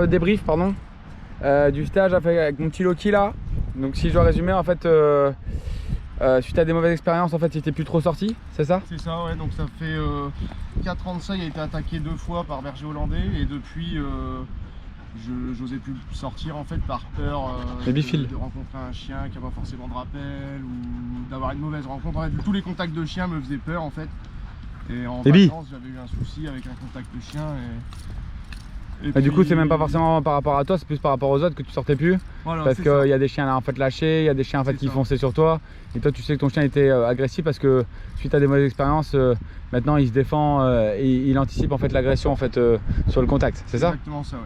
débrief pardon, du stage avec mon petit Loki là. Donc si je dois résumer en fait, suite à des mauvaises expériences en fait il était plus trop sorti, c'est ça? C'est ça, ouais, donc ça fait 4 ans de ça, il a été attaqué 2 fois par berger hollandais et depuis j'osais plus sortir en fait par peur de rencontrer un chien qui n'a pas forcément de rappel ou d'avoir une mauvaise rencontre. En fait, tous les contacts de chiens me faisaient peur en fait. Et en vacances, j'avais eu un souci avec un contact de chien et puis... Du coup c'est même pas forcément par rapport à toi, c'est plus par rapport aux autres que tu sortais plus. Voilà, parce qu'il y a des chiens là en fait lâchés, il y a des chiens en fait qui fonçaient sur toi. Et toi tu sais que ton chien était agressif parce que suite à des mauvaises expériences, maintenant il se défend et il anticipe en fait l'agression en fait sur le contact, c'est ça? Exactement ça, ouais.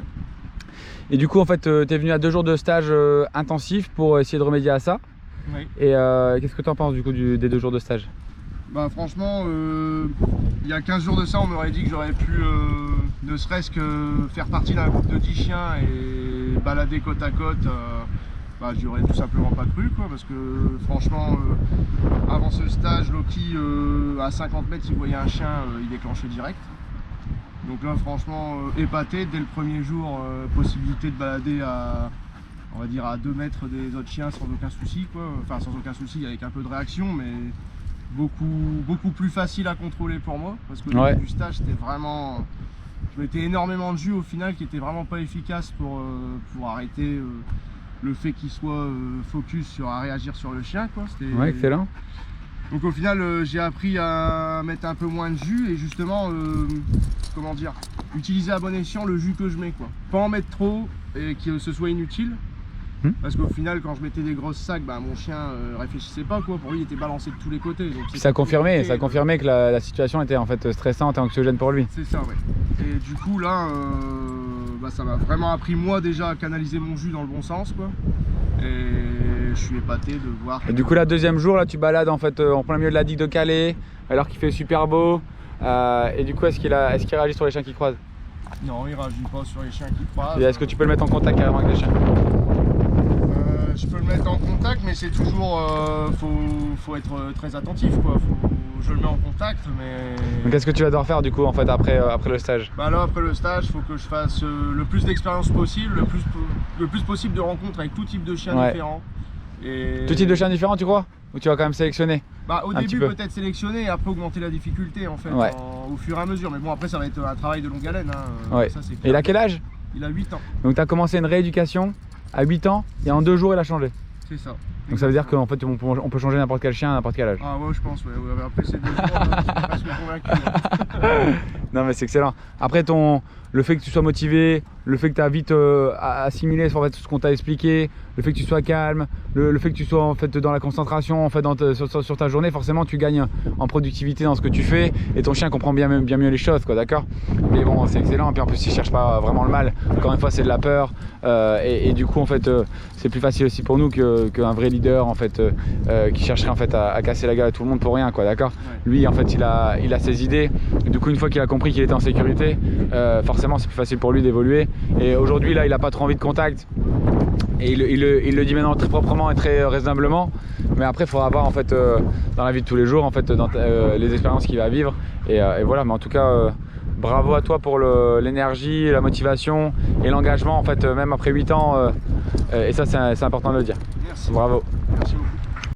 Et du coup en fait tu es venu à 2 jours de stage intensif pour essayer de remédier à ça. Oui. Et qu'est-ce que tu en penses du coup des 2 jours de stage? Bah franchement, il y a 15 jours de ça, on m'aurait dit que j'aurais pu ne serait-ce que faire partie d'un groupe de 10 chiens et balader côte à côte. Bah, j'y aurais tout simplement pas cru quoi, parce que franchement, avant ce stage, Loki, à 50 mètres, il voyait un chien, il déclenchait direct. Donc là, franchement, épaté dès le premier jour, possibilité de balader à, on va dire, à 2 mètres des autres chiens sans aucun souci quoi. Enfin, sans aucun souci, avec un peu de réaction, mais beaucoup plus facile à contrôler pour moi, parce que le début du stage c'était vraiment, je mettais énormément de jus au final qui était vraiment pas efficace pour arrêter le fait qu'il soit focus sur à réagir sur le chien quoi. Ouais, excellent. Donc au final j'ai appris à mettre un peu moins de jus et justement comment dire, utiliser à bon escient le jus que je mets quoi, pas en mettre trop et que ce soit inutile. Parce qu'au final, quand je mettais des grosses sacs, bah, mon chien réfléchissait pas quoi. Pour lui, il était balancé de tous les côtés. Donc ça confirmait que la situation était en fait stressante et anxiogène pour lui. C'est ça, ouais. Et du coup là, bah, ça m'a vraiment appris moi déjà à canaliser mon jus dans le bon sens quoi. Et je suis épaté de voir. Et du coup, la deuxième jour, là, tu balades en fait en plein milieu de la digue de Calais, alors qu'il fait super beau. Et du coup, est-ce qu'il réagit sur les chiens qui croisent? Non, il réagit pas sur les chiens qui croisent. Et est-ce que tu peux le mettre en contact carrément avec les chiens? Je peux le mettre en contact, mais c'est toujours, faut être très attentif quoi. Je le mets en contact, mais. Donc qu'est-ce que tu vas devoir faire du coup en fait après le stage? Bah là après le stage, il faut que je fasse le plus d'expérience possible, le plus possible de rencontres avec tout type de chiens différents. Et... Tout type de chiens différents, tu crois? Ou tu vas quand même sélectionner? Bah au début peut-être sélectionner et après augmenter la difficulté en fait, au fur et à mesure. Mais bon après ça va être un travail de longue haleine. Hein. Ouais. Ça, et il a quel âge? Il a 8 ans. Donc tu as commencé une rééducation à 8 ans et en 2 jours il a changé. C'est ça. Donc ça veut dire qu'en fait on peut changer n'importe quel chien à n'importe quel âge. Ah ouais je pense, ouais. Après c'est 2 jours, je suis presque convaincu. Non mais c'est excellent. Après le fait que tu sois motivé, le fait que tu as vite assimilé en fait, tout ce qu'on t'a expliqué, le fait que tu sois calme, le fait que tu sois en fait dans la concentration en fait, sur ta journée, forcément tu gagnes en productivité dans ce que tu fais et ton chien comprend bien mieux les choses quoi, d'accord? Mais bon c'est excellent, et puis en plus il cherche pas vraiment le mal, encore une fois c'est de la peur et du coup en fait c'est plus facile aussi pour nous qu'un vrai leader en fait qui chercherait en fait à casser la gueule à tout le monde pour rien quoi, d'accord? Ouais. Lui en fait il a ses idées, et du coup une fois qu'il a compris qu'il était en sécurité, forcément c'est plus facile pour lui d'évoluer. Et aujourd'hui là il a pas trop envie de contact et il le dit maintenant très proprement et très raisonnablement, mais après il faudra voir en fait dans la vie de tous les jours en fait dans les expériences qu'il va vivre et voilà. Mais en tout cas bravo à toi pour l'énergie, la motivation et l'engagement en fait même après 8 ans et ça c'est important de le dire. Merci. Bravo. Merci beaucoup.